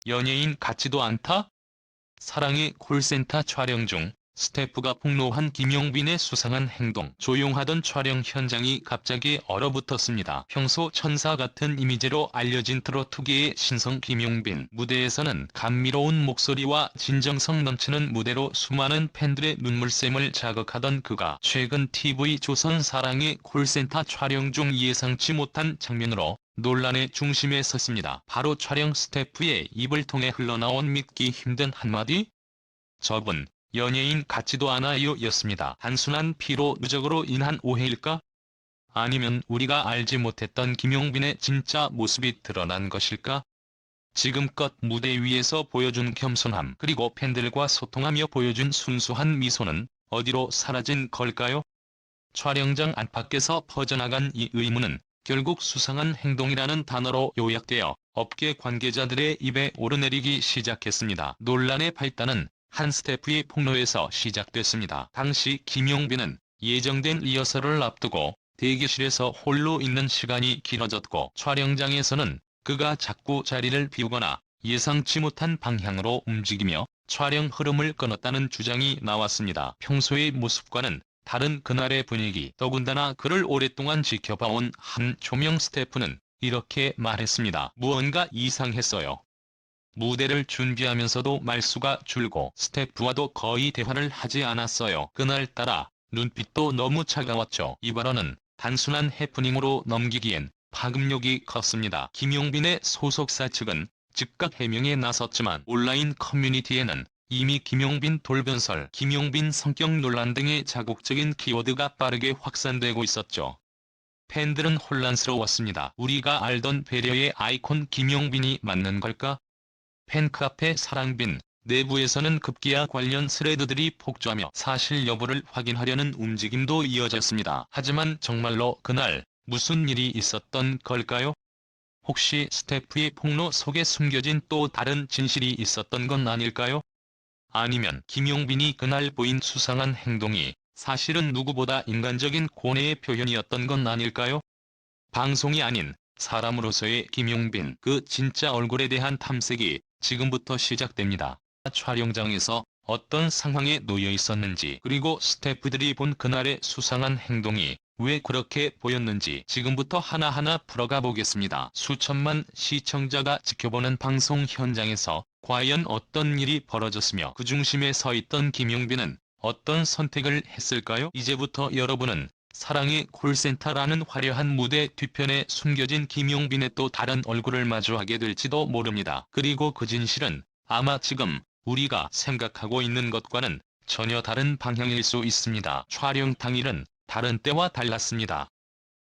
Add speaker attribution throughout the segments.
Speaker 1: 연예인 같지도 않다? 사랑의 콜센터 촬영 중 스태프가 폭로한 김용빈의 수상한 행동. 조용하던 촬영 현장이 갑자기 얼어붙었습니다. 평소 천사 같은 이미지로 알려진 트로트계의 신성 김용빈. 무대에서는 감미로운 목소리와 진정성 넘치는 무대로 수많은 팬들의 눈물샘을 자극하던 그가 최근 TV조선 사랑의 콜센터 촬영 중 예상치 못한 장면으로 논란의 중심에 섰습니다. 바로 촬영 스태프의 입을 통해 흘러나온 믿기 힘든 한마디? "저분 연예인 같지도 않아요 였습니다. 단순한 피로 누적으로 인한 오해일까? 아니면 우리가 알지 못했던 김용빈의 진짜 모습이 드러난 것일까? 지금껏 무대 위에서 보여준 겸손함 그리고 팬들과 소통하며 보여준 순수한 미소는 어디로 사라진 걸까요?" 촬영장 안팎에서 퍼져나간 이 의문은 결국 수상한 행동이라는 단어로 요약되어 업계 관계자들의 입에 오르내리기 시작했습니다. 논란의 발단은 한 스태프의 폭로에서 시작됐습니다. 당시 김용빈은 예정된 리허설을 앞두고 대기실에서 홀로 있는 시간이 길어졌고, 촬영장에서는 그가 자꾸 자리를 비우거나 예상치 못한 방향으로 움직이며 촬영 흐름을 끊었다는 주장이 나왔습니다. 평소의 모습과는 다른 그날의 분위기, 더군다나 그를 오랫동안 지켜봐온 한 조명 스태프는 이렇게 말했습니다. "무언가 이상했어요. 무대를 준비하면서도 말수가 줄고 스태프와도 거의 대화를 하지 않았어요. 그날따라 눈빛도 너무 차가웠죠." 이 발언은 단순한 해프닝으로 넘기기엔 파급력이 컸습니다. 김용빈의 소속사 측은 즉각 해명에 나섰지만 온라인 커뮤니티에는 이미 김용빈 돌변설, 김용빈 성격 논란 등의 자극적인 키워드가 빠르게 확산되고 있었죠. 팬들은 혼란스러웠습니다. "우리가 알던 배려의 아이콘 김용빈이 맞는 걸까?" 팬카페 사랑빈 내부에서는 급기야 관련 스레드들이 폭주하며 사실 여부를 확인하려는 움직임도 이어졌습니다. 하지만 정말로 그날 무슨 일이 있었던 걸까요? 혹시 스태프의 폭로 속에 숨겨진 또 다른 진실이 있었던 건 아닐까요? 아니면 김용빈이 그날 보인 수상한 행동이 사실은 누구보다 인간적인 고뇌의 표현이었던 건 아닐까요? 방송이 아닌 사람으로서의 김용빈, 그 진짜 얼굴에 대한 탐색이 지금부터 시작됩니다. 촬영장에서 어떤 상황에 놓여 있었는지, 그리고 스태프들이 본 그날의 수상한 행동이 왜 그렇게 보였는지 지금부터 하나하나 풀어가 보겠습니다. 수천만 시청자가 지켜보는 방송 현장에서 과연 어떤 일이 벌어졌으며 그 중심에 서 있던 김용빈은 어떤 선택을 했을까요? 이제부터 여러분은 사랑의 콜센터라는 화려한 무대 뒤편에 숨겨진 김용빈의 또 다른 얼굴을 마주하게 될지도 모릅니다. 그리고 그 진실은 아마 지금 우리가 생각하고 있는 것과는 전혀 다른 방향일 수 있습니다. 촬영 당일은 다른 때와 달랐습니다.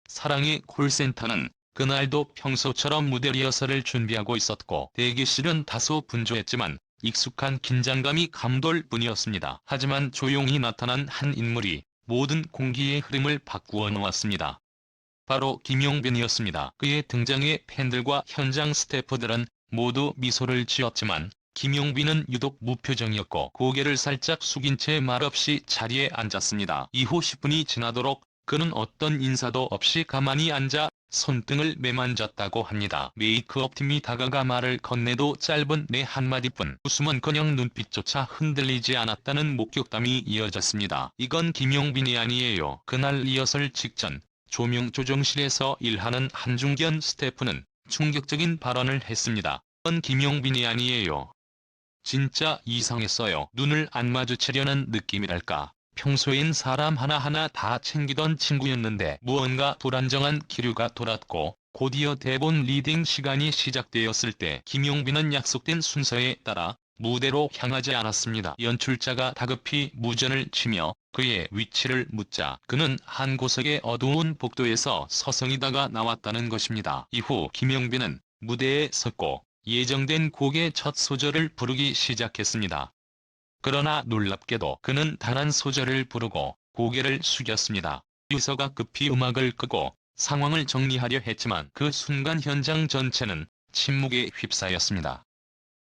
Speaker 1: 사랑의 콜센터는 그날도 평소처럼 무대 리허설을 준비하고 있었고, 대기실은 다소 분주했지만 익숙한 긴장감이 감돌 뿐이었습니다. 하지만 조용히 나타난 한 인물이 모든 공기의 흐름을 바꾸어 놓았습니다. 바로 김용빈이었습니다. 그의 등장에 팬들과 현장 스태프들은 모두 미소를 지었지만 김용빈은 유독 무표정이었고 고개를 살짝 숙인 채 말없이 자리에 앉았습니다. 이후 10분이 지나도록 그는 어떤 인사도 없이 가만히 앉아 손등을 매만졌다고 합니다. 메이크업 팀이 다가가 말을 건네도 짧은 네 한마디뿐, 웃음은커녕 눈빛조차 흔들리지 않았다는 목격담이 이어졌습니다. 이건 김용빈이 아니에요. 그날 리허설 직전 조명 조정실에서 일하는 한중견 스태프는 충격적인 발언을 했습니다. 이건 김용빈이 아니에요. 진짜 이상했어요. 눈을 안 마주치려는 느낌이랄까. 평소엔 사람 하나하나 다 챙기던 친구였는데 무언가 불안정한 기류가 돌았고, 곧이어 대본 리딩 시간이 시작되었을 때 김용빈은 약속된 순서에 따라 무대로 향하지 않았습니다. 연출자가 다급히 무전을 치며 그의 위치를 묻자 그는 한 구석의 어두운 복도에서 서성이다가 나왔다는 것입니다. 이후 김용빈은 무대에 섰고 예정된 곡의 첫 소절을 부르기 시작했습니다. 그러나 놀랍게도 그는 단 한 소절을 부르고 고개를 숙였습니다. 유서가 급히 음악을 끄고 상황을 정리하려 했지만 그 순간 현장 전체는 침묵에 휩싸였습니다.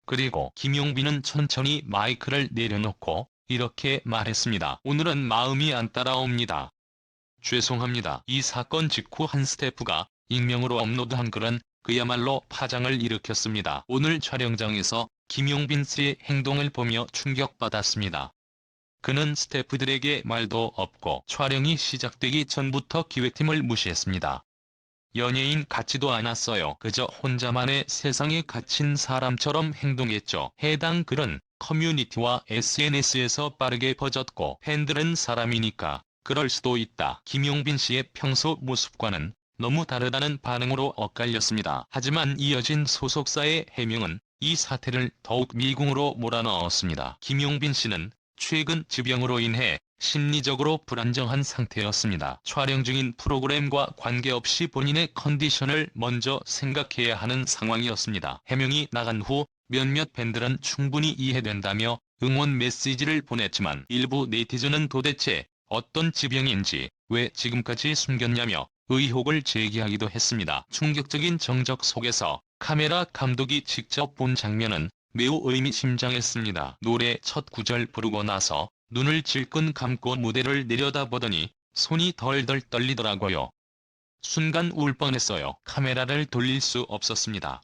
Speaker 1: 그리고 김용빈은 천천히 마이크를 내려놓고 이렇게 말했습니다. "오늘은 마음이 안 따라옵니다. 죄송합니다." 이 사건 직후 한 스태프가 익명으로 업로드한 글은 그야말로 파장을 일으켰습니다. 오늘 촬영장에서 김용빈 씨의 행동을 보며 충격받았습니다. 그는 스태프들에게 말도 없고 촬영이 시작되기 전부터 기획팀을 무시했습니다. 연예인 같지도 않았어요. 그저 혼자만의 세상에 갇힌 사람처럼 행동했죠. 해당 글은 커뮤니티와 SNS에서 빠르게 퍼졌고 팬들은 사람이니까 그럴 수도 있다. 김용빈 씨의 평소 모습과는 너무 다르다는 반응으로 엇갈렸습니다. 하지만 이어진 소속사의 해명은 이 사태를 더욱 미궁으로 몰아넣었습니다. 김용빈 씨는 최근 질병으로 인해 심리적으로 불안정한 상태였습니다. 촬영 중인 프로그램과 관계없이 본인의 컨디션을 먼저 생각해야 하는 상황이었습니다. 해명이 나간 후 몇몇 팬들은 충분히 이해된다며 응원 메시지를 보냈지만 일부 네티즌은 도대체 어떤 질병인지 왜 지금까지 숨겼냐며 의혹을 제기하기도 했습니다. 충격적인 정적 속에서 카메라 감독이 직접 본 장면은 매우 의미심장했습니다. 노래 첫 구절 부르고 나서 눈을 질끈 감고 무대를 내려다보더니 손이 덜덜 떨리더라고요. 순간 울 뻔했어요. 카메라를 돌릴 수 없었습니다.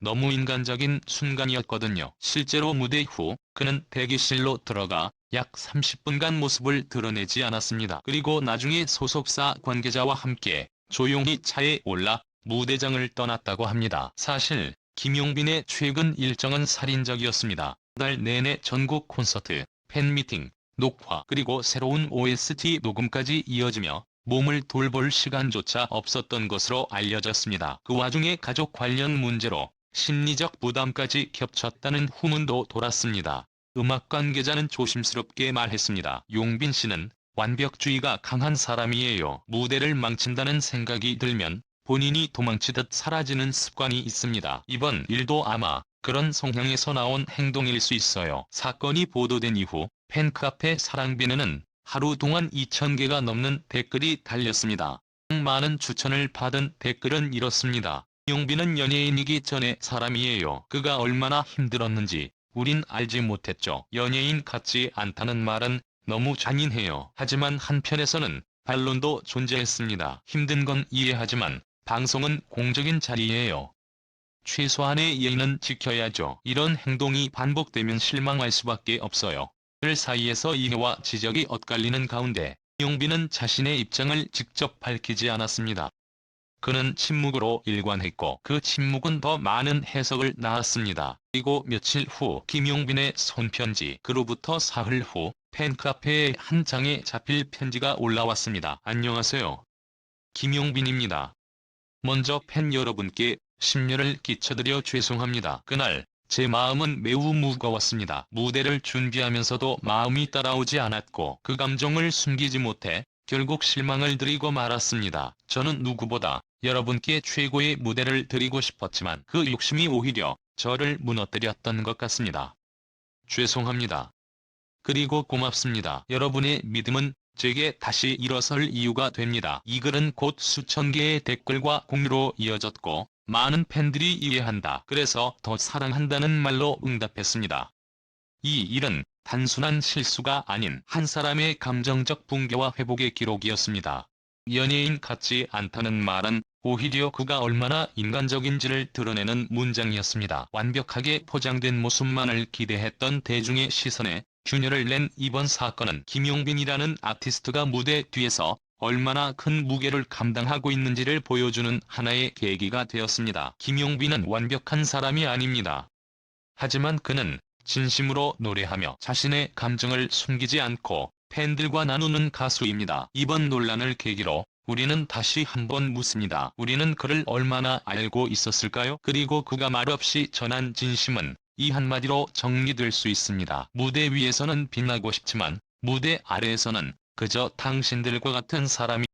Speaker 1: 너무 인간적인 순간이었거든요. 실제로 무대 후 그는 대기실로 들어가 약 30분간 모습을 드러내지 않았습니다. 그리고 나중에 소속사 관계자와 함께 조용히 차에 올라 무대장을 떠났다고 합니다. 사실 김용빈의 최근 일정은 살인적이었습니다. 달 내내 전국 콘서트, 팬미팅, 녹화 그리고 새로운 OST 녹음까지 이어지며 몸을 돌볼 시간조차 없었던 것으로 알려졌습니다. 그 와중에 가족 관련 문제로 심리적 부담까지 겹쳤다는 후문도 돌았습니다. 음악 관계자는 조심스럽게 말했습니다. 용빈 씨는 완벽주의가 강한 사람이에요. 무대를 망친다는 생각이 들면 본인이 도망치듯 사라지는 습관이 있습니다. 이번 일도 아마 그런 성향에서 나온 행동일 수 있어요. 사건이 보도된 이후 팬카페 사랑비누는 하루 동안 2,000개가 넘는 댓글이 달렸습니다. 많은 추천을 받은 댓글은 이렇습니다. 용빈은 연예인이기 전에 사람이에요. 그가 얼마나 힘들었는지 우린 알지 못했죠. 연예인 같지 않다는 말은 너무 잔인해요. 하지만 한편에서는 반론도 존재했습니다. 힘든 건 이해하지만 방송은 공적인 자리예요. 최소한의 예의는 지켜야죠. 이런 행동이 반복되면 실망할 수밖에 없어요. 들 사이에서 이해와 지적이 엇갈리는 가운데 용빈은 자신의 입장을 직접 밝히지 않았습니다. 그는 침묵으로 일관했고 그 침묵은 더 많은 해석을 낳았습니다. 그리고 며칠 후 김용빈의 손편지 그로부터 사흘 후 팬카페에 한 장에 자필 편지가 올라왔습니다. 안녕하세요. 김용빈입니다. 먼저 팬 여러분께 심려를 끼쳐드려 죄송합니다. 그날 제 마음은 매우 무거웠습니다. 무대를 준비하면서도 마음이 따라오지 않았고 그 감정을 숨기지 못해 결국 실망을 드리고 말았습니다. 저는 누구보다 여러분께 최고의 무대를 드리고 싶었지만 그 욕심이 오히려 저를 무너뜨렸던 것 같습니다. 죄송합니다. 그리고 고맙습니다. 여러분의 믿음은 제게 다시 일어설 이유가 됩니다. 이 글은 곧 수천 개의 댓글과 공유로 이어졌고 많은 팬들이 이해한다. 그래서 더 사랑한다는 말로 응답했습니다. 이 일은 단순한 실수가 아닌 한 사람의 감정적 붕괴와 회복의 기록이었습니다. 연예인 같지 않다는 말은 오히려 그가 얼마나 인간적인지를 드러내는 문장이었습니다. 완벽하게 포장된 모습만을 기대했던 대중의 시선에 균열을 낸 이번 사건은 김용빈이라는 아티스트가 무대 뒤에서 얼마나 큰 무게를 감당하고 있는지를 보여주는 하나의 계기가 되었습니다. 김용빈은 완벽한 사람이 아닙니다. 하지만 그는 진심으로 노래하며 자신의 감정을 숨기지 않고 팬들과 나누는 가수입니다. 이번 논란을 계기로 우리는 다시 한번 묻습니다. 우리는 그를 얼마나 알고 있었을까요? 그리고 그가 말없이 전한 진심은 이 한마디로 정리될 수 있습니다. 무대 위에서는 빛나고 싶지만 무대 아래에서는 그저 당신들과 같은 사람이